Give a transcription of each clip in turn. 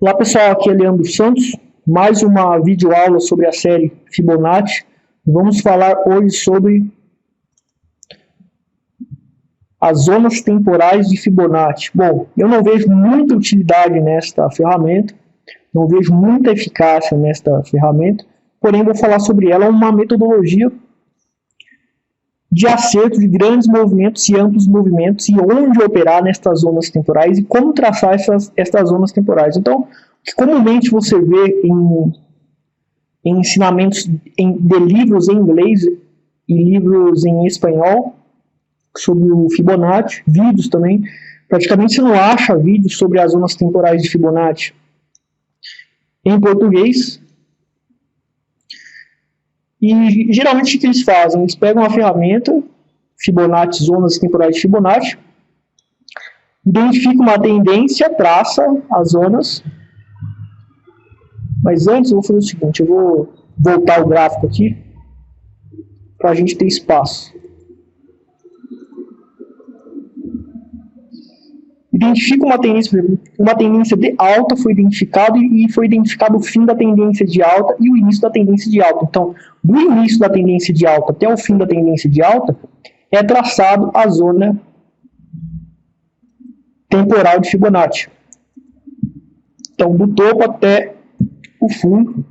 Olá pessoal, aqui é Leandro Santos, mais uma videoaula sobre a série Fibonacci. Vamos falar hoje sobre as zonas temporais de Fibonacci. Bom, eu não vejo muita utilidade nesta ferramenta, não vejo muita eficácia nesta ferramenta, porém vou falar sobre ela, uma metodologia de acerto de grandes movimentos e amplos movimentos e onde operar nestas zonas temporais e como traçar estas zonas temporais. Então, o que comumente você vê em ensinamentos de livros em inglês e livros em espanhol sobre o Fibonacci, vídeos também, praticamente você não acha vídeos sobre as zonas temporais de Fibonacci em português. E geralmente o que eles fazem? Eles pegam a ferramenta Fibonacci, zonas temporais de Fibonacci, identificam uma tendência, traça as zonas. Mas antes eu vou fazer o seguinte, eu vou voltar o gráfico aqui para a gente ter espaço. Identifica uma tendência de alta foi identificado e foi identificado o fim da tendência de alta e o início da tendência de alta. Então, do início da tendência de alta até o fim da tendência de alta, é traçado a zona temporal de Fibonacci. Então, do topo até o fundo,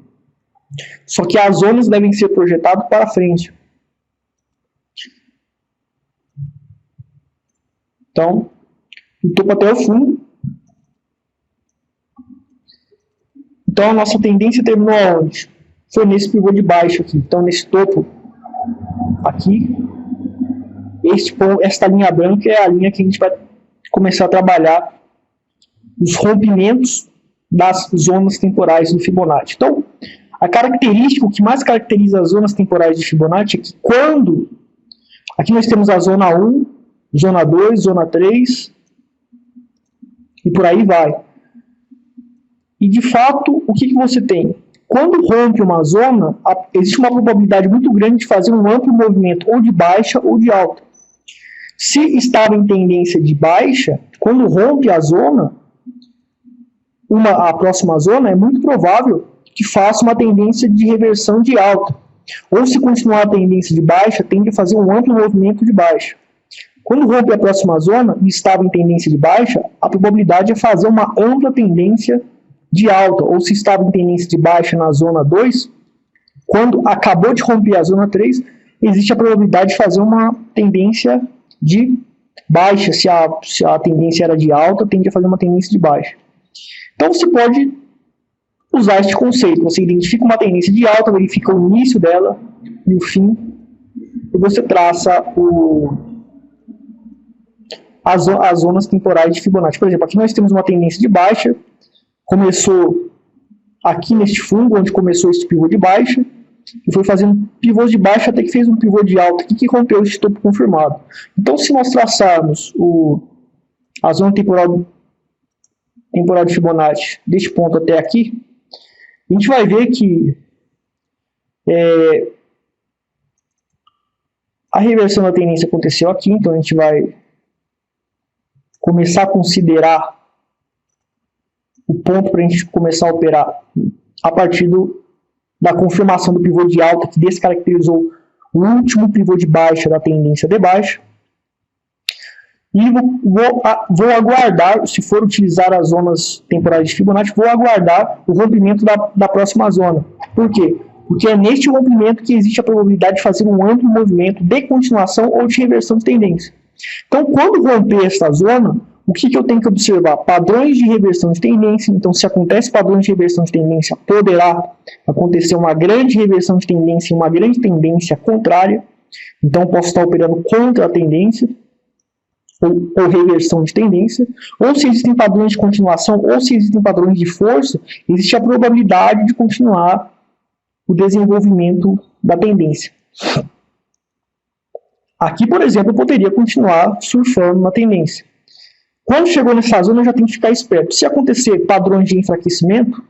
só que as zonas devem ser projetadas para frente. Então, do topo até o fundo. Então, a nossa tendência terminou aonde? Foi nesse pivô de baixo aqui. Então, nesse topo aqui, esta linha branca é a linha que a gente vai começar a trabalhar os rompimentos das zonas temporais do Fibonacci. Então, a característica, o que mais caracteriza as zonas temporais de Fibonacci é que quando... Aqui nós temos a zona 1, zona 2, zona 3... e por aí vai. E de fato, o que você tem? Quando rompe uma zona, existe uma probabilidade muito grande de fazer um amplo movimento ou de baixa ou de alta. Se estava em tendência de baixa, quando rompe a zona, a próxima zona, é muito provável que faça uma tendência de reversão de alta. Ou se continuar a tendência de baixa, tende a fazer um amplo movimento de baixa. Quando rompe a próxima zona e estava em tendência de baixa, a probabilidade é fazer uma ampla tendência de alta. Ou se estava em tendência de baixa na zona 2, quando acabou de romper a zona 3, existe a probabilidade de fazer uma tendência de baixa. Se a tendência era de alta, tende a fazer uma tendência de baixa. Então você pode usar este conceito. Você identifica uma tendência de alta, verifica o início dela e o fim, e você traça as zonas temporais de Fibonacci. Por exemplo, aqui nós temos uma tendência de baixa, começou aqui neste fundo, onde começou esse pivô de baixa, e foi fazendo pivôs de baixa até que fez um pivô de alta aqui que rompeu esse topo confirmado. Então, se nós traçarmos a zona temporal de Fibonacci deste ponto até aqui, a gente vai ver que a reversão da tendência aconteceu aqui, então a gente vai começar a considerar o ponto para a gente começar a operar a partir da confirmação do pivô de alta que descaracterizou o último pivô de baixa da tendência de baixa. E vou aguardar, se for utilizar as zonas temporais de Fibonacci, vou aguardar o rompimento da próxima zona. Por quê? Porque é neste rompimento que existe a probabilidade de fazer um amplo movimento de continuação ou de reversão de tendência. Então, quando romper esta zona, o que eu tenho que observar? Padrões de reversão de tendência. Então, se acontece padrões de reversão de tendência, poderá acontecer uma grande reversão de tendência e uma grande tendência contrária. Então, posso estar operando contra a tendência ou reversão de tendência. Ou se existem padrões de continuação, ou se existem padrões de força, existe a probabilidade de continuar o desenvolvimento da tendência. Aqui, por exemplo, eu poderia continuar surfando na tendência. Quando chegou nessa zona, eu já tenho que ficar esperto. Se acontecer padrões de enfraquecimento,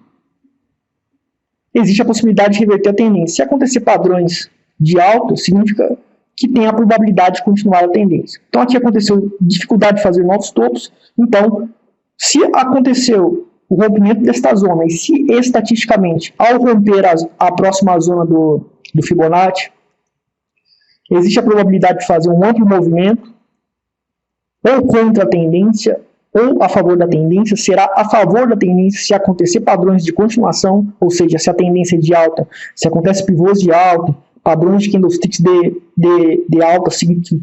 existe a possibilidade de reverter a tendência. Se acontecer padrões de alta, significa que tem a probabilidade de continuar a tendência. Então, aqui aconteceu dificuldade de fazer novos topos. Então, se aconteceu o rompimento desta zona, e se estatisticamente, ao romper a próxima zona do Fibonacci, existe a probabilidade de fazer um amplo movimento, ou contra a tendência, ou a favor da tendência, será a favor da tendência se acontecer padrões de continuação, ou seja, se a tendência é de alta, se acontece pivôs de alta, padrões de candlesticks de alta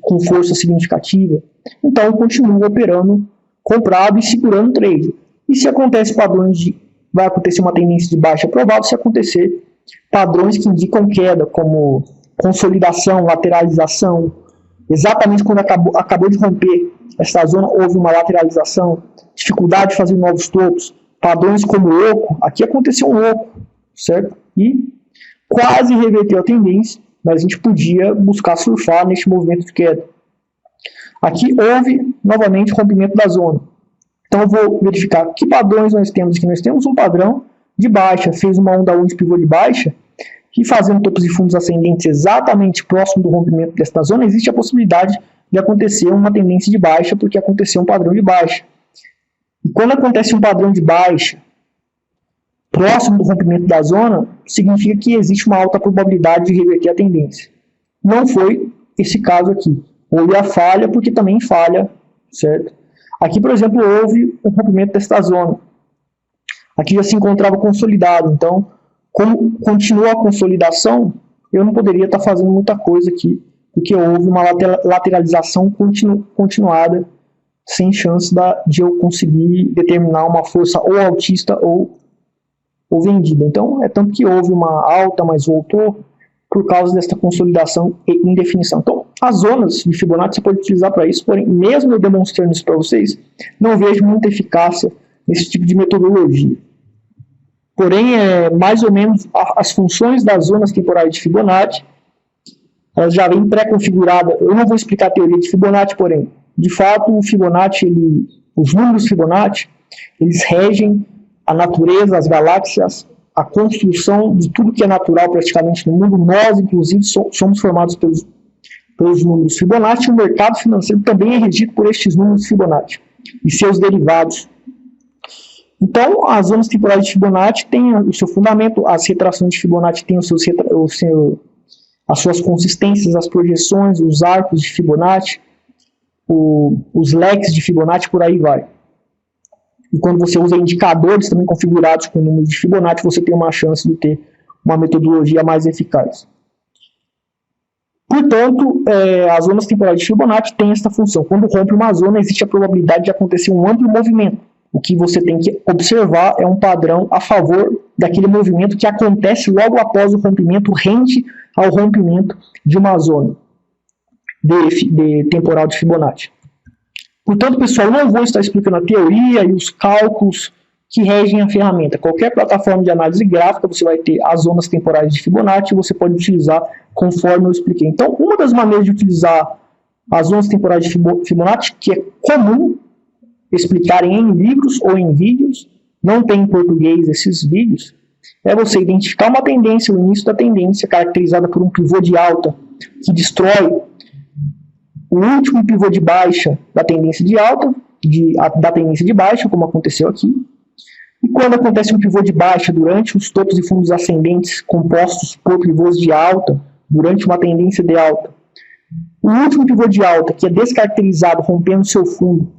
com força significativa, então continua operando comprado e segurando o trade. E se acontece padrões vai acontecer uma tendência de baixa, provável se acontecer padrões que indicam queda, como consolidação, lateralização, exatamente quando acabou de romper essa zona, houve uma lateralização, dificuldade de fazer novos topos, padrões como oco, aqui aconteceu um oco, certo? E quase reverteu a tendência, mas a gente podia buscar surfar neste movimento de queda. Aqui houve, novamente, rompimento da zona. Então eu vou verificar que padrões nós temos aqui. Nós temos um padrão de baixa, fez uma onda 1 de pivô de baixa, e fazendo topos e fundos ascendentes exatamente próximo do rompimento desta zona, existe a possibilidade de acontecer uma tendência de baixa, porque aconteceu um padrão de baixa. E quando acontece um padrão de baixa próximo do rompimento da zona, significa que existe uma alta probabilidade de reverter a tendência. Não foi esse caso aqui. Houve a falha, porque também falha, certo? Aqui, por exemplo, houve um rompimento desta zona. Aqui já se encontrava consolidado, então, como continua a consolidação, eu não poderia estar fazendo muita coisa aqui, porque houve uma lateralização continuada, sem chance de eu conseguir determinar uma força ou altista ou vendida. Então, é tanto que houve uma alta, mas voltou por causa desta consolidação e indefinição. Então, as zonas de Fibonacci você pode utilizar para isso, porém, mesmo eu demonstrando isso para vocês, não vejo muita eficácia nesse tipo de metodologia. Porém, mais ou menos as funções das zonas temporais de Fibonacci, elas já vêm pré-configuradas. Eu não vou explicar a teoria de Fibonacci, porém, de fato, o Fibonacci, os números Fibonacci, eles regem a natureza, as galáxias, a construção de tudo que é natural praticamente no mundo. Nós, inclusive, somos formados pelos números Fibonacci. O mercado financeiro também é regido por estes números Fibonacci e seus derivados. Então, as zonas temporais de Fibonacci têm o seu fundamento, as retrações de Fibonacci têm as suas consistências, as projeções, os arcos de Fibonacci, os leques de Fibonacci, por aí vai. E quando você usa indicadores também configurados com números de Fibonacci, você tem uma chance de ter uma metodologia mais eficaz. Portanto, as zonas temporais de Fibonacci têm esta função. Quando rompe uma zona, existe a probabilidade de acontecer um amplo movimento. O que você tem que observar é um padrão a favor daquele movimento que acontece logo após o rompimento, rente ao rompimento de uma zona de temporal de Fibonacci. Portanto, pessoal, não vou estar explicando a teoria e os cálculos que regem a ferramenta. Qualquer plataforma de análise gráfica, você vai ter as zonas temporais de Fibonacci e você pode utilizar conforme eu expliquei. Então, uma das maneiras de utilizar as zonas temporais de Fibonacci, que é comum explicarem em livros ou em vídeos, não tem em português esses vídeos, é você identificar uma tendência, o início da tendência, caracterizada por um pivô de alta, que destrói o último pivô de baixa da tendência de alta, da tendência de baixa, como aconteceu aqui. E quando acontece um pivô de baixa durante os topos e fundos ascendentes compostos por pivôs de alta, durante uma tendência de alta, o último pivô de alta, que é descaracterizado rompendo seu fundo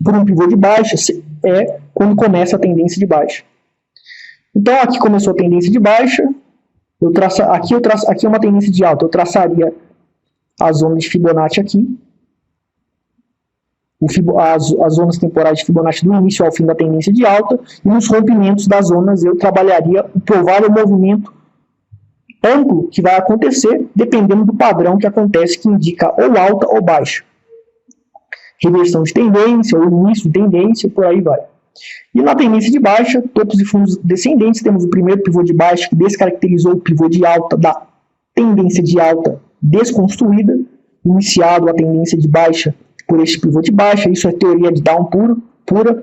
por um pivô de baixa, é quando começa a tendência de baixa. Então aqui começou a tendência de baixa, aqui é uma tendência de alta, eu traçaria a zona de Fibonacci aqui, as zonas temporais de Fibonacci do início ao fim da tendência de alta, e nos rompimentos das zonas eu trabalharia o provável movimento amplo que vai acontecer, dependendo do padrão que acontece, que indica ou alta ou baixa. Reversão de tendência, ou início de tendência, por aí vai. E na tendência de baixa, topos e fundos descendentes, temos o primeiro pivô de baixa que descaracterizou o pivô de alta da tendência de alta desconstruída, iniciado a tendência de baixa por este pivô de baixa, isso é teoria de Down pura,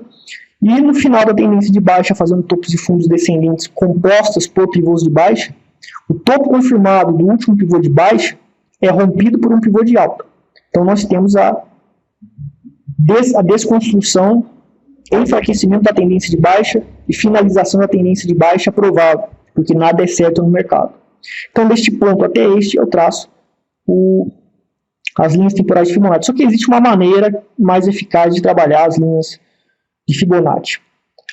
e no final da tendência de baixa, fazendo topos e fundos descendentes compostos por pivôs de baixa, o topo confirmado do último pivô de baixa é rompido por um pivô de alta. Então nós temos a desconstrução, enfraquecimento da tendência de baixa e finalização da tendência de baixa provável, porque nada é certo no mercado. Então, deste ponto até este, eu traço as linhas temporais de Fibonacci. Só que existe uma maneira mais eficaz de trabalhar as linhas de Fibonacci.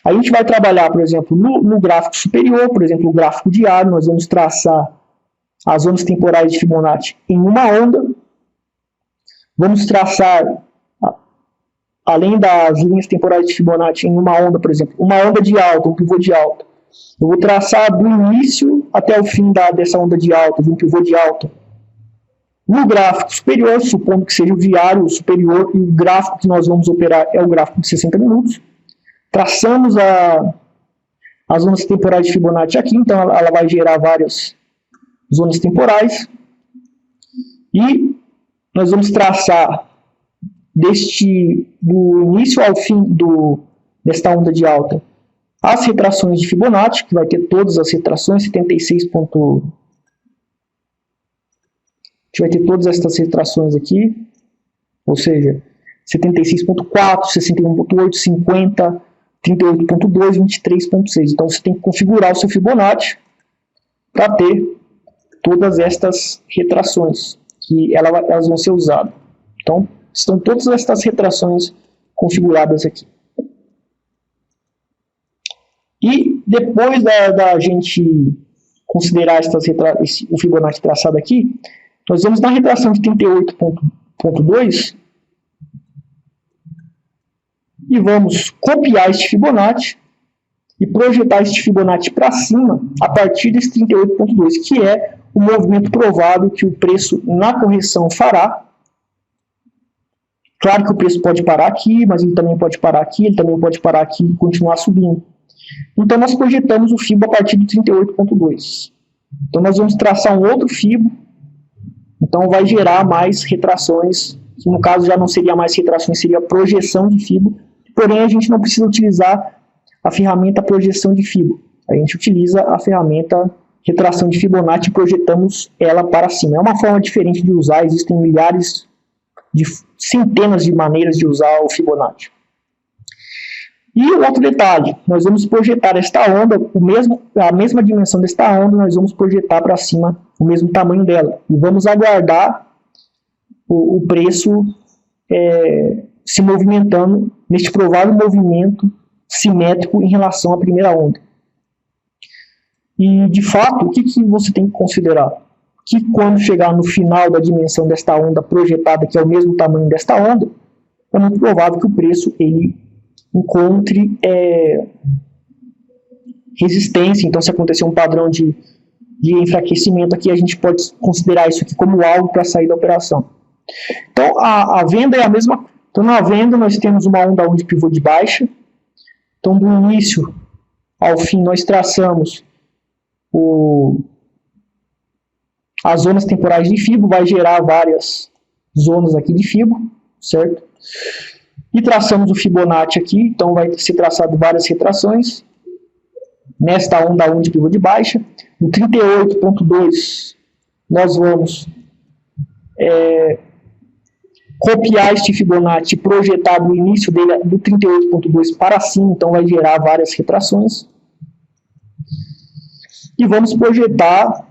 A gente vai trabalhar, por exemplo, no gráfico superior, por exemplo, o gráfico diário, nós vamos traçar as zonas temporais de Fibonacci em uma onda. Vamos traçar, além das linhas temporais de Fibonacci, em uma onda, por exemplo, uma onda de alta, um pivô de alta. Eu vou traçar do início até o fim dessa onda de alta, de um pivô de alta. No gráfico superior, supondo que seja o diário superior, e o gráfico que nós vamos operar é o gráfico de 60 minutos, traçamos as zonas temporais de Fibonacci aqui, então ela vai gerar várias zonas temporais, e nós vamos traçar do início ao fim desta onda de alta as retrações de Fibonacci, que vai ter todas as retrações, 76. A gente vai ter todas estas retrações aqui, ou seja, 76.4, 61.8, 50, 38.2, 23.6. Então você tem que configurar o seu Fibonacci para ter todas estas retrações, que elas vão ser usadas. Então, estão todas estas retrações configuradas aqui. E depois da gente considerar o Fibonacci traçado aqui, nós vamos na retração de 38.2 e vamos copiar este Fibonacci e projetar este Fibonacci para cima a partir desse 38.2, que é o movimento provável que o preço na correção fará. Claro que o preço pode parar aqui, mas ele também pode parar aqui, ele também pode parar aqui e continuar subindo. Então, nós projetamos o Fibo a partir do 38.2. Então, nós vamos traçar um outro Fibo. Então, vai gerar mais retrações, que no caso já não seria mais retrações, seria projeção de Fibo. Porém, a gente não precisa utilizar a ferramenta projeção de Fibo. A gente utiliza a ferramenta retração de Fibonacci e projetamos ela para cima. É uma forma diferente de usar, existem centenas de maneiras de usar o Fibonacci. E outro detalhe, nós vamos projetar esta onda, a mesma dimensão desta onda, nós vamos projetar para cima o mesmo tamanho dela. E vamos aguardar o preço se movimentando neste provável movimento simétrico em relação à primeira onda. E, de fato, o que você tem que considerar? Que quando chegar no final da dimensão desta onda projetada, que é o mesmo tamanho desta onda, é muito provável que o preço ele encontre resistência. Então, se acontecer um padrão de enfraquecimento aqui, a gente pode considerar isso aqui como algo para sair da operação. Então, a venda é a mesma. Então, na venda, nós temos uma onda de pivô de baixa. Então, do início ao fim, nós traçamos as zonas temporais de Fibo, vai gerar várias zonas aqui de Fibo, certo? E traçamos o Fibonacci aqui, então vai ser traçado várias retrações nesta onda 1 de pivô de baixa. No 38.2 nós vamos copiar este Fibonacci e projetar do início dele do 38.2 para cima, então vai gerar várias retrações. E vamos projetar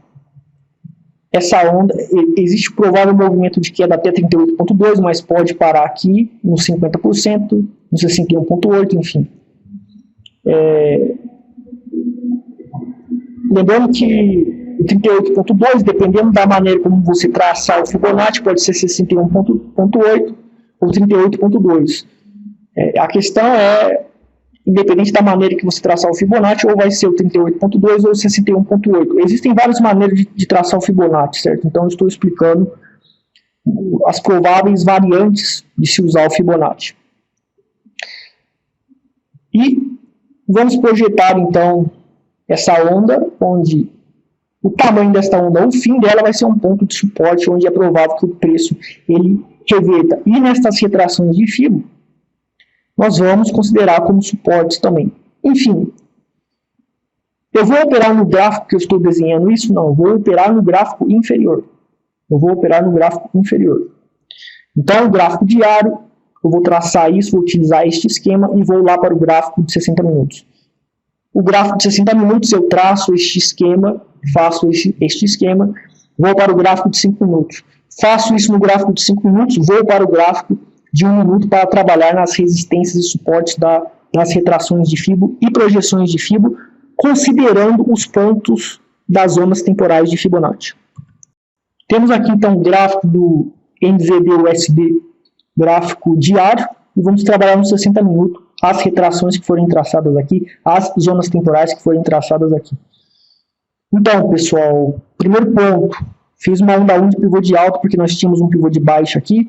essa onda. Existe o provável movimento de queda até 38.2, mas pode parar aqui no 50%, no 61.8, enfim. Lembrando que o 38.2, dependendo da maneira como você traçar o Fibonacci, pode ser 61.8 ou 38.2. A questão é, independente da maneira que você traçar o Fibonacci, ou vai ser o 38.2 ou o 61.8. Existem várias maneiras de traçar o Fibonacci, certo? Então, eu estou explicando as prováveis variantes de se usar o Fibonacci. E vamos projetar, então, essa onda, onde o tamanho desta onda, o fim dela vai ser um ponto de suporte, onde é provável que o preço ele reverta. E nestas retrações de Fibo, nós vamos considerar como suportes também. Enfim, eu vou operar no gráfico que eu estou desenhando isso? Não, eu vou operar no gráfico inferior. Então, o gráfico diário, eu vou traçar isso, vou utilizar este esquema e vou lá para o gráfico de 60 minutos. o gráfico de 60 minutos, eu traço este esquema, faço este esquema, vou para o gráfico de 5 minutos. Faço isso no gráfico de 5 minutos, vou para o gráfico de 1 minuto para trabalhar nas resistências e suportes das retrações de Fibo e projeções de Fibo, considerando os pontos das zonas temporais de Fibonacci. Temos aqui, então, o gráfico do NZD-USD, gráfico diário, e vamos trabalhar nos 60 minutos as retrações que forem traçadas aqui, as zonas temporais que forem traçadas aqui. Então, pessoal, primeiro ponto, fiz uma onda 1 de pivô de alta, porque nós tínhamos um pivô de baixa aqui.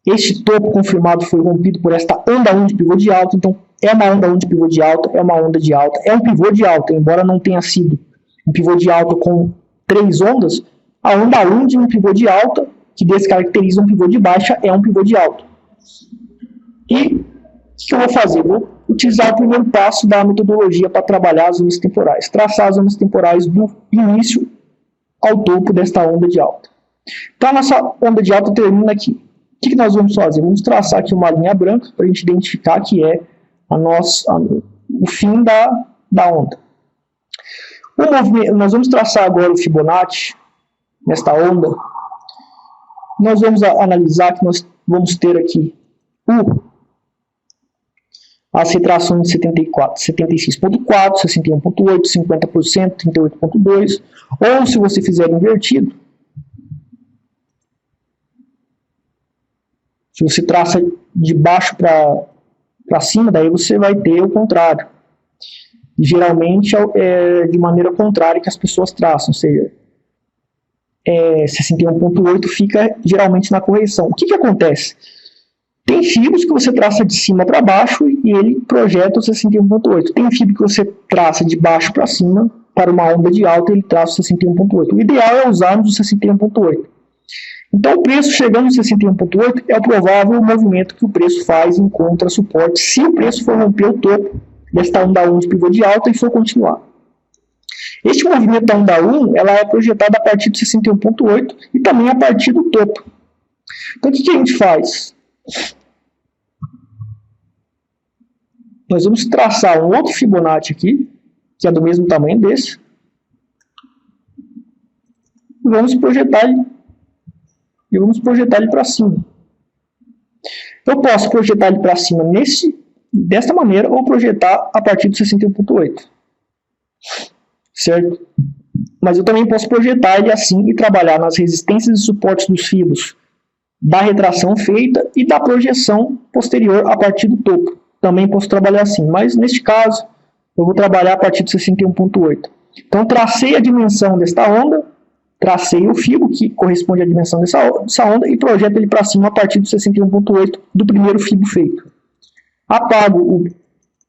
Este topo confirmado foi rompido por esta onda 1 de pivô de alta, então é uma onda 1 de pivô de alta, é uma onda de alta, é um pivô de alta, embora não tenha sido um pivô de alta com 3 ondas, a onda 1 de um pivô de alta, que descaracteriza um pivô de baixa, é um pivô de alta. E o que eu vou fazer? Vou utilizar o primeiro passo da metodologia para trabalhar as zonas temporais, traçar as zonas temporais do início ao topo desta onda de alta. Então, a nossa onda de alta termina aqui. O que nós vamos fazer? Vamos traçar aqui uma linha branca para a gente identificar que é o fim da onda. Nós vamos traçar agora o Fibonacci nesta onda. Nós vamos analisar que nós vamos ter aqui as retrações de 74, 76.4, 61.8, 50%, 38.2, ou se você fizer invertido, se você traça de baixo para cima, daí você vai ter o contrário. E geralmente é de maneira contrária que as pessoas traçam, ou seja, 61.8 fica geralmente na correção. O que acontece? Tem fibos que você traça de cima para baixo e ele projeta o 61.8. Tem fibro que você traça de baixo para cima para uma onda de alta e ele traça o 61.8. O ideal é usarmos o 61.8. Então o preço chegando no 61.8 é o provável movimento que o preço faz em contra-suporte se o preço for romper o topo desta onda 1 de pivô de alta e for continuar. Este movimento da onda 1 ela é projetada a partir do 61.8 e também a partir do topo. Então o que a gente faz? Nós vamos traçar um outro Fibonacci aqui, que é do mesmo tamanho desse, e vamos projetar ele para cima. Eu posso projetar ele para cima desta maneira ou projetar a partir do 61.8. Certo? Mas eu também posso projetar ele assim e trabalhar nas resistências e suportes dos fibos da retração feita e da projeção posterior a partir do topo. Também posso trabalhar assim, mas neste caso eu vou trabalhar a partir do 61.8. Então tracei a dimensão desta onda, tracei o fibo que corresponde à dimensão dessa onda e projeto ele para cima a partir do 61.8 do primeiro fibo feito. Apago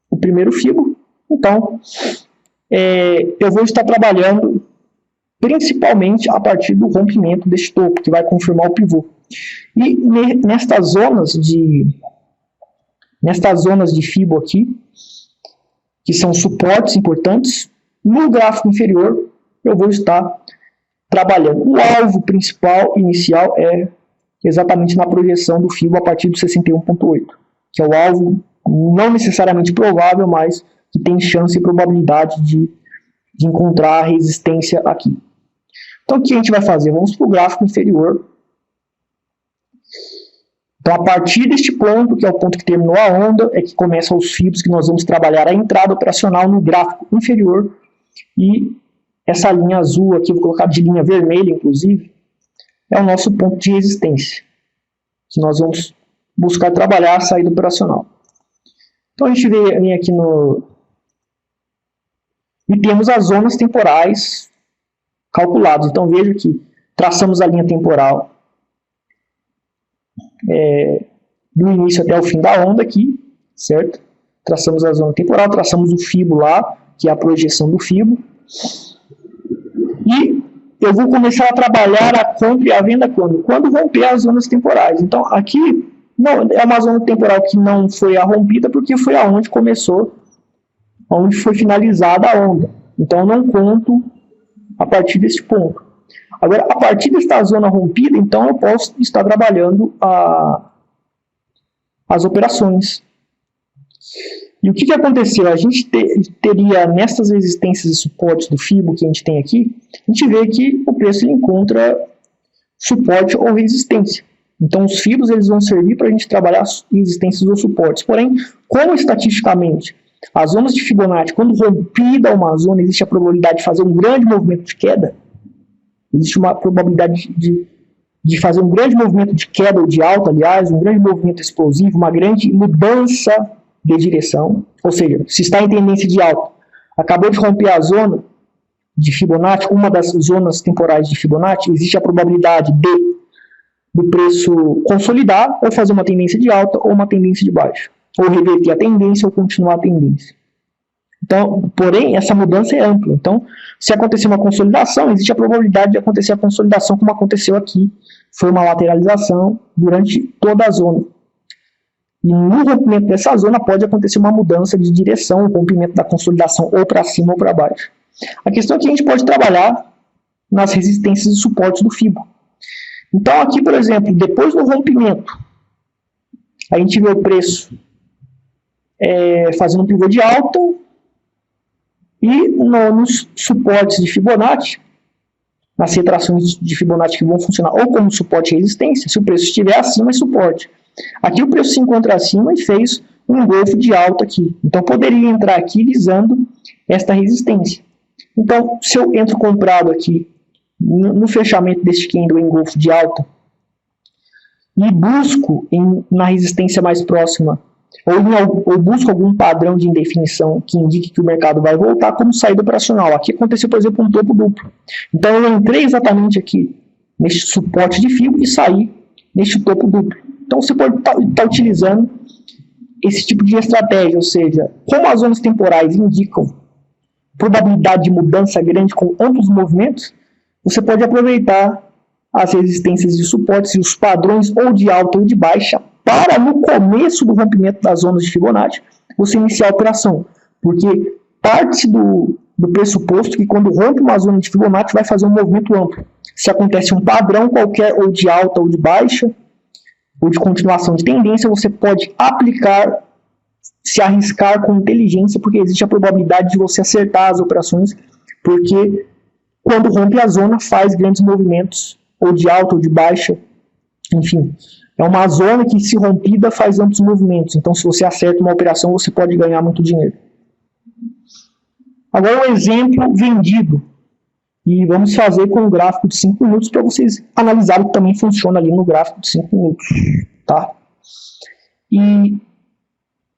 o primeiro fibo, então eu vou estar trabalhando principalmente a partir do rompimento deste topo, que vai confirmar o pivô. E nestas zonas de Fibo aqui, que são suportes importantes, no gráfico inferior eu vou estar trabalhando. O alvo principal inicial é exatamente na projeção do Fibo a partir do 61.8, que é o alvo não necessariamente provável, mas que tem chance e probabilidade de encontrar resistência aqui. Então o que a gente vai fazer? Vamos para o gráfico inferior. Então, a partir deste ponto, que é o ponto que terminou a onda, é que começam os fibos que nós vamos trabalhar a entrada operacional no gráfico inferior. E essa linha azul aqui, vou colocar de linha vermelha, inclusive, é o nosso ponto de resistência, que nós vamos buscar trabalhar a saída operacional. Então, a gente vem aqui e temos as zonas temporais calculadas. Então, veja que traçamos a linha temporal do início até o fim da onda aqui, certo? Traçamos a zona temporal, traçamos o fibo lá, que é a projeção do fibo. E eu vou começar a trabalhar a compra e a venda quando? Quando romper as zonas temporais. Então, aqui não, é uma zona temporal que não foi rompida, porque foi aonde começou, onde foi finalizada a onda. Então, eu não conto a partir desse ponto. Agora, a partir desta zona rompida, então eu posso estar trabalhando as operações. E o que aconteceu? A gente teria nessas resistências e suportes do FIBO que a gente tem aqui, a gente vê que o preço ele encontra suporte ou resistência. Então os FIBOs eles vão servir para a gente trabalhar resistências ou suportes. Porém, como estatisticamente as zonas de Fibonacci, quando rompida uma zona, existe a probabilidade de fazer um grande movimento de queda, existe uma probabilidade de fazer um grande movimento de queda ou de alta, aliás, um grande movimento explosivo, uma grande mudança de direção, ou seja, se está em tendência de alta, acabou de romper a zona de Fibonacci, uma das zonas temporais de Fibonacci, existe a probabilidade do preço consolidar ou fazer uma tendência de alta ou uma tendência de baixa, ou reverter a tendência ou continuar a tendência. Então, porém, essa mudança é ampla. Então, se acontecer uma consolidação, existe a probabilidade de acontecer a consolidação como aconteceu aqui. Foi uma lateralização durante toda a zona. E no rompimento dessa zona pode acontecer uma mudança de direção, o rompimento da consolidação ou para cima ou para baixo. A questão é que a gente pode trabalhar nas resistências e suportes do FIBO. Então aqui, por exemplo, depois do rompimento, a gente vê o preço fazendo um pivô de alta e nos suportes de Fibonacci, nas retrações de Fibonacci que vão funcionar ou como suporte e resistência, se o preço estiver acima é suporte. Aqui o preço se encontra acima e fez um engolfo de alta aqui. Então poderia entrar aqui visando esta resistência. Então, se eu entro comprado aqui no fechamento deste candle em engolfo de alta e busco na resistência mais próxima ou busco algum padrão de indefinição que indique que o mercado vai voltar como saída operacional. Aqui aconteceu, por exemplo, um topo duplo. Então eu entrei exatamente aqui neste suporte de FIBO e saí neste topo duplo. Então você pode estar utilizando esse tipo de estratégia, ou seja, como as zonas temporais indicam probabilidade de mudança grande com amplos movimentos, você pode aproveitar as resistências e suportes e os padrões ou de alta ou de baixa para no começo do rompimento das zonas de Fibonacci você iniciar a operação, porque parte do pressuposto que quando rompe uma zona de Fibonacci vai fazer um movimento amplo. Se acontece um padrão qualquer ou de alta ou de baixa, ou de continuação de tendência, você pode aplicar, se arriscar com inteligência, porque existe a probabilidade de você acertar as operações, porque quando rompe a zona faz grandes movimentos, ou de alta ou de baixa, enfim. É uma zona que, se rompida, faz amplos movimentos. Então, se você acerta uma operação, você pode ganhar muito dinheiro. Agora, um exemplo vendido. E vamos fazer com o gráfico de 5 minutos para vocês analisarem que também funciona ali no gráfico de 5 minutos. Tá? E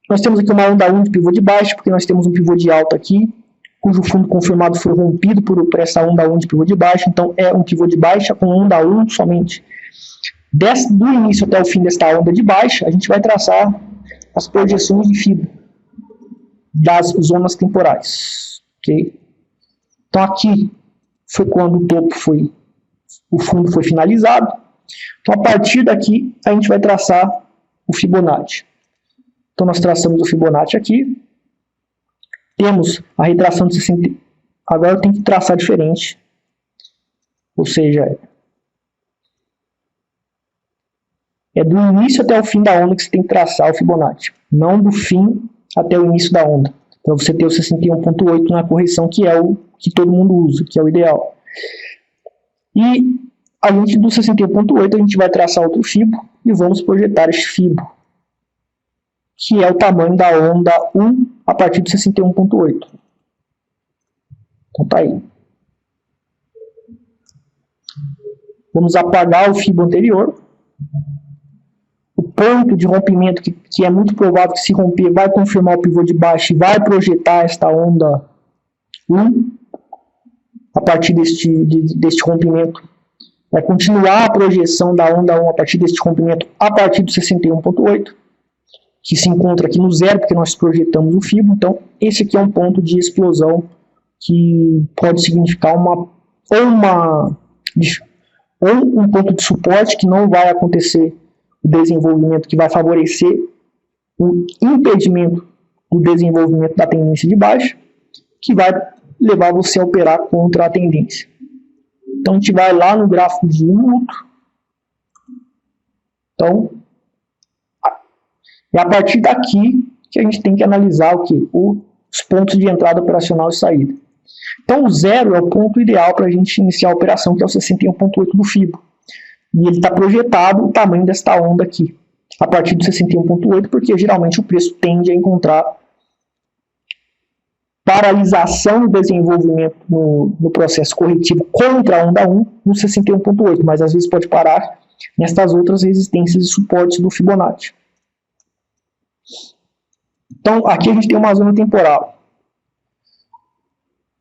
nós temos aqui uma onda 1 de pivô de baixa, porque nós temos um pivô de alta aqui, cujo fundo confirmado foi rompido por essa onda 1 de pivô de baixa. Então, é um pivô de baixa com onda 1 somente. Do início até o fim desta onda de baixa, a gente vai traçar as projeções de FIBO das zonas temporais. Okay? Então, aqui foi quando o fundo foi finalizado. Então, a partir daqui, a gente vai traçar o Fibonacci. Então, nós traçamos o Fibonacci aqui. Temos a retração de 60. Agora eu tenho que traçar diferente. Ou seja, é do início até o fim da onda que você tem que traçar o Fibonacci. Não do fim até o início da onda. Para você ter o 61.8 na correção, que é o que todo mundo usa, que é o ideal. E a gente do 61.8 a gente vai traçar outro FIBO e vamos projetar este FIBO, que é o tamanho da onda 1 a partir do 61.8. Então tá aí. Vamos apagar o FIBO anterior. O ponto de rompimento, que é muito provável que, se romper, vai confirmar o pivô de baixo e vai projetar esta onda 1 a partir deste rompimento. Vai continuar a projeção da onda 1 a partir deste rompimento a partir do 61.8, que se encontra aqui no zero, porque nós projetamos o FIBO. Então, esse aqui é um ponto de explosão que pode significar um ponto de suporte que não vai acontecer o desenvolvimento, que vai favorecer o impedimento do desenvolvimento da tendência de baixa, que vai levar você a operar contra a tendência. Então, a gente vai lá no gráfico de 1 minuto. Então, e a partir daqui, que a gente tem que analisar os pontos de entrada operacional e saída. Então, o 0 é o ponto ideal para a gente iniciar a operação, que é o 61,8 do FIBO. E ele está projetado o tamanho desta onda aqui, a partir do 61,8, porque geralmente o preço tende a encontrar paralisação no desenvolvimento no processo corretivo contra a onda 1 no 61,8, mas às vezes pode parar nestas outras resistências e suportes do Fibonacci. Então, aqui a gente tem uma zona temporal.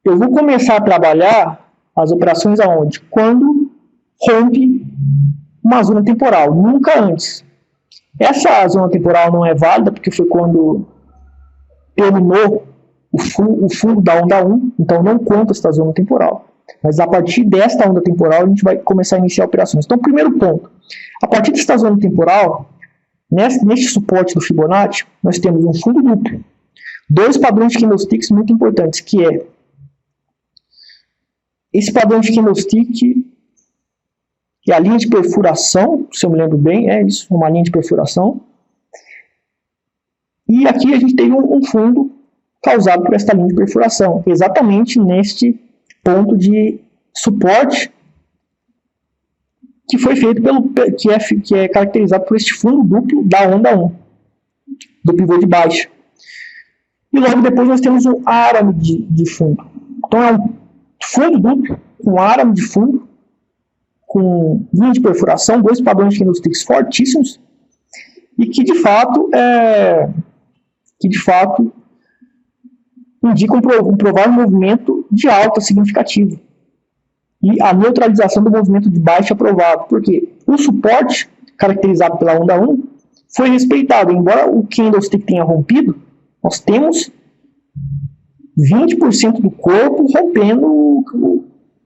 Eu vou começar a trabalhar as operações aonde? Quando rompe uma zona temporal, nunca antes. Essa zona temporal não é válida porque foi quando terminou o fundo da onda 1, então não conta esta zona temporal. Mas a partir desta onda temporal a gente vai começar a iniciar operações. Então, primeiro ponto, a partir desta zona temporal, neste suporte do Fibonacci, nós temos um fundo duplo, dois padrões de candlesticks muito importantes, que é esse padrão de candlestick e a linha de perfuração, se eu me lembro bem, é isso, uma linha de perfuração. E aqui a gente tem um fundo causado por esta linha de perfuração, exatamente neste ponto de suporte que foi feito que é caracterizado por este fundo duplo da onda 1, do pivô de baixa. E logo depois nós temos um arame de fundo. Então é um fundo duplo, um arame de fundo, com linha de perfuração, dois padrões de candlesticks fortíssimos, e que de fato indicam um provável movimento de alta significativo e a neutralização do movimento de baixa provável, porque o suporte caracterizado pela onda 1 foi respeitado, embora o candlestick tenha rompido, nós temos 20% do corpo rompendo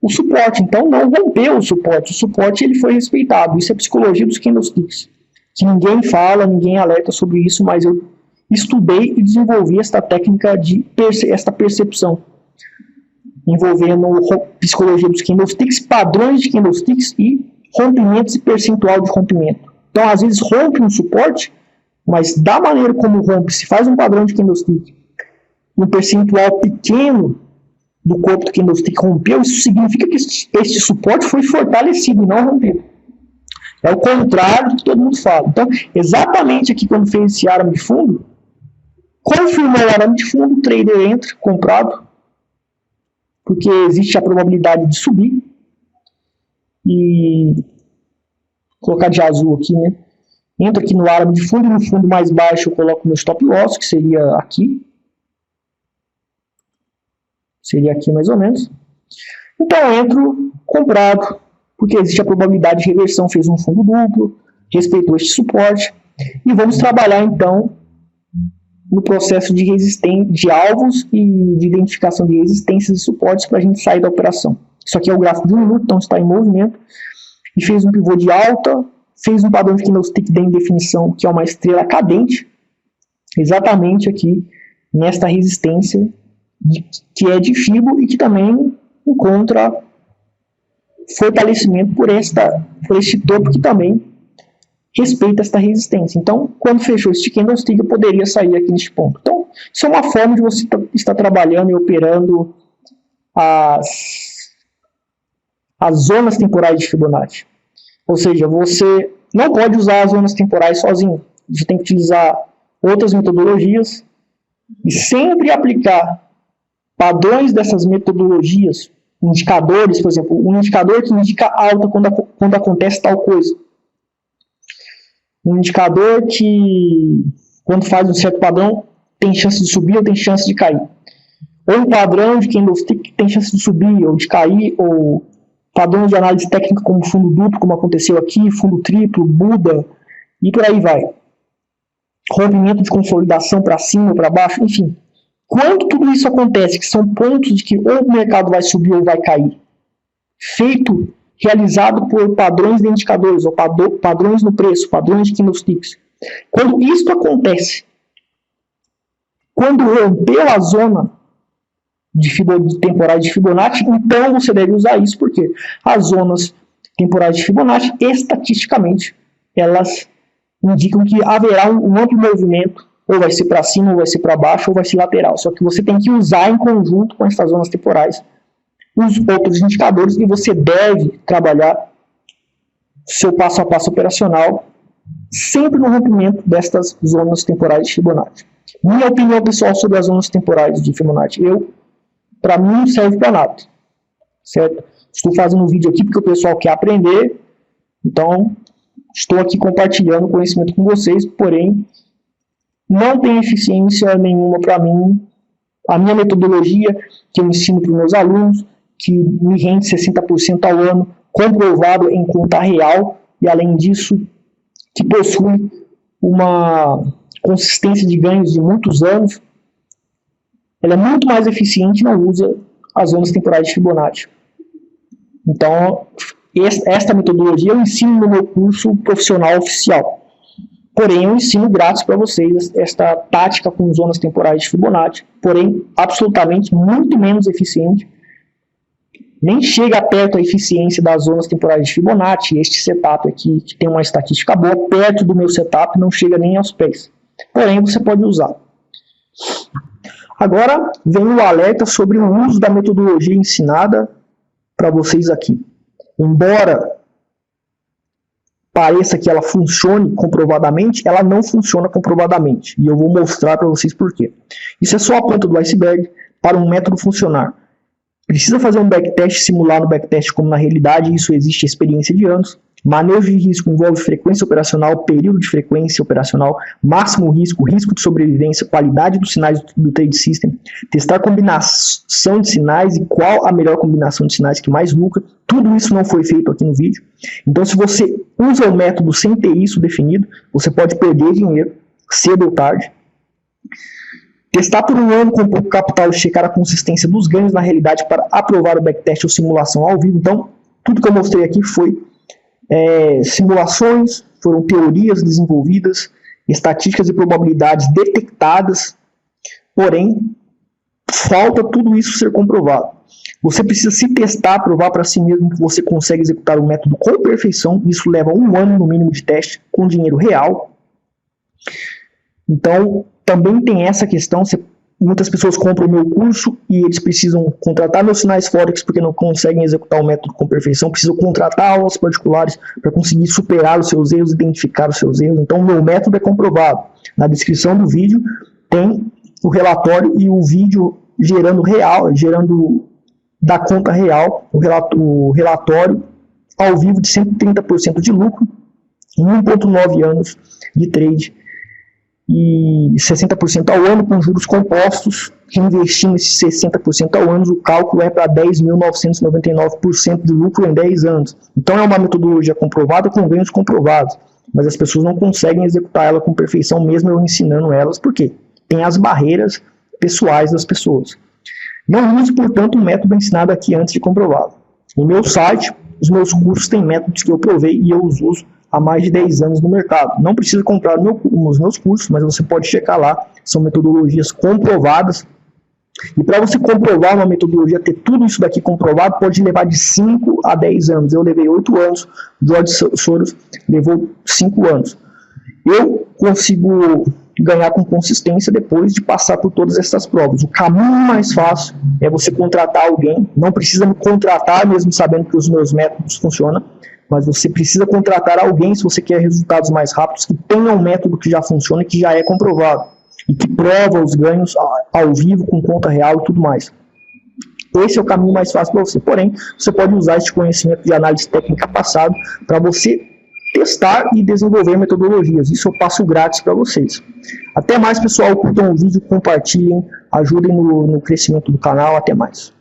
o suporte, então não rompeu o suporte ele foi respeitado. Isso é psicologia dos candlesticks, que ninguém fala, ninguém alerta sobre isso, mas eu estudei e desenvolvi esta técnica esta percepção, envolvendo psicologia dos candlesticks, padrões de candlesticks e rompimentos e percentual de rompimento. Então, às vezes rompe um suporte, mas da maneira como rompe, se faz um padrão de candlestick, um percentual pequeno do corpo do candlestick rompeu, isso significa que este suporte foi fortalecido e não rompido. É o contrário do que todo mundo fala. Então, exatamente aqui quando fez esse arame de fundo, confirmou o arame de fundo, o trader entra, comprado, porque existe a probabilidade de subir. E vou colocar de azul aqui, né? Entro aqui no arame de fundo e no fundo mais baixo eu coloco meu stop loss, que seria aqui. Seria aqui mais ou menos. Então eu entro comprado, porque existe a probabilidade de reversão, fez um fundo duplo, respeitou este suporte. E vamos trabalhar então no processo de alvos e de identificação de resistências e suportes para a gente sair da operação. Isso aqui é o gráfico de 1 minuto, então está em movimento. E fez um pivô de alta, fez um padrão de candlestick em definição, que é uma estrela cadente, exatamente aqui nesta resistência, que é de FIBO e que também encontra fortalecimento por este topo que também respeita esta resistência. Então, quando fechou este candlestick, eu poderia sair aqui neste ponto. Então, isso é uma forma de você estar trabalhando e operando as zonas temporais de Fibonacci. Ou seja, você não pode usar as zonas temporais sozinho. Você tem que utilizar outras metodologias e sempre aplicar padrões dessas metodologias, indicadores, por exemplo, um indicador que indica alta quando acontece tal coisa. Um indicador que, quando faz um certo padrão, tem chance de subir ou tem chance de cair. Ou um padrão de candlestick que tem chance de subir ou de cair, ou padrões de análise técnica como fundo duplo, como aconteceu aqui, fundo triplo, Buda, e por aí vai. Rompimento de consolidação para cima ou para baixo, enfim. Quando tudo isso acontece, que são pontos de que ou o mercado vai subir ou vai cair, realizado por padrões de indicadores, ou padrões no preço, padrões de candlesticks. Quando isso acontece, quando rompeu a zona de temporais de Fibonacci, então você deve usar isso, porque as zonas temporais de Fibonacci, estatisticamente, elas indicam que haverá um amplo movimento Ou vai ser para cima, ou vai ser para baixo, ou vai ser lateral. Só que você tem que usar em conjunto com essas zonas temporais os outros indicadores, e você deve trabalhar seu passo a passo operacional sempre no rompimento destas zonas temporais de Fibonacci. Minha opinião pessoal sobre as zonas temporais de Fibonacci, para mim não serve para nada, certo? Estou fazendo um vídeo aqui porque o pessoal quer aprender, então estou aqui compartilhando conhecimento com vocês, porém não tem eficiência nenhuma para mim. A minha metodologia que eu ensino para os meus alunos, que me rende 60% ao ano, comprovado em conta real, e além disso, que possui uma consistência de ganhos de muitos anos, ela é muito mais eficiente e não usa as zonas temporais de Fibonacci. Então, esta metodologia eu ensino no meu curso profissional oficial. Porém, eu ensino grátis para vocês esta tática com zonas temporais de Fibonacci, porém, absolutamente muito menos eficiente. Nem chega perto a eficiência das zonas temporais de Fibonacci. Este setup aqui, que tem uma estatística boa, perto do meu setup, não chega nem aos pés. Porém, você pode usar. Agora, vem o alerta sobre o uso da metodologia ensinada para vocês aqui. Embora pareça que ela funcione comprovadamente, ela não funciona comprovadamente. E eu vou mostrar para vocês por quê. Isso é só a ponta do iceberg para um método funcionar. Precisa fazer um backtest, simular no backtest como na realidade, isso existe experiência de anos. Manejo de risco envolve frequência operacional, período de frequência operacional, máximo risco, risco de sobrevivência, qualidade dos sinais do trade system, testar combinação de sinais e qual a melhor combinação de sinais que mais lucra. Tudo isso não foi feito aqui no vídeo. Então, se você usa o método sem ter isso definido, você pode perder dinheiro, cedo ou tarde. Testar por um ano com pouco capital e checar a consistência dos ganhos na realidade para aprovar o backtest ou simulação ao vivo. Então, tudo que eu mostrei aqui foi simulações, foram teorias desenvolvidas, estatísticas e probabilidades detectadas, porém, falta tudo isso ser comprovado. Você precisa se testar, provar para si mesmo que você consegue executar o método com perfeição. Isso leva 1 ano no mínimo de teste, com dinheiro real. Então, também tem essa questão, muitas pessoas compram o meu curso e eles precisam contratar meus sinais Forex porque não conseguem executar o método com perfeição, precisam contratar aulas particulares para conseguir superar os seus erros, identificar os seus erros. Então, o meu método é comprovado. Na descrição do vídeo tem o relatório e o vídeo gerando da conta real, o relatório ao vivo de 130% de lucro em 1,9 anos de trade e 60% ao ano com juros compostos, reinvestindo esses 60% ao ano, o cálculo é para 10.999% de lucro em 10 anos. Então é uma metodologia comprovada com ganhos comprovados, mas as pessoas não conseguem executar ela com perfeição mesmo eu ensinando elas, porque tem as barreiras pessoais das pessoas. Não use, portanto, um método ensinado aqui antes de comprová-lo. Em meu site, os meus cursos têm métodos que eu provei e eu os uso há mais de 10 anos no mercado. Não precisa comprar os meus cursos, mas você pode checar lá, são metodologias comprovadas. E para você comprovar uma metodologia, ter tudo isso daqui comprovado, pode levar de 5 a 10 anos. Eu levei 8 anos, George Soros levou 5 anos. Eu consigo ganhar com consistência depois de passar por todas essas provas. O caminho mais fácil é você contratar alguém, não precisa me contratar mesmo sabendo que os meus métodos funcionam, mas você precisa contratar alguém se você quer resultados mais rápidos, que tenha um método que já funciona e que já é comprovado, e que prova os ganhos ao vivo, com conta real e tudo mais. Esse é o caminho mais fácil para você. Porém, você pode usar esse conhecimento de análise técnica passado para você testar e desenvolver metodologias. Isso eu passo grátis para vocês. Até mais, pessoal. Curtam o vídeo, compartilhem, ajudem no crescimento do canal. Até mais.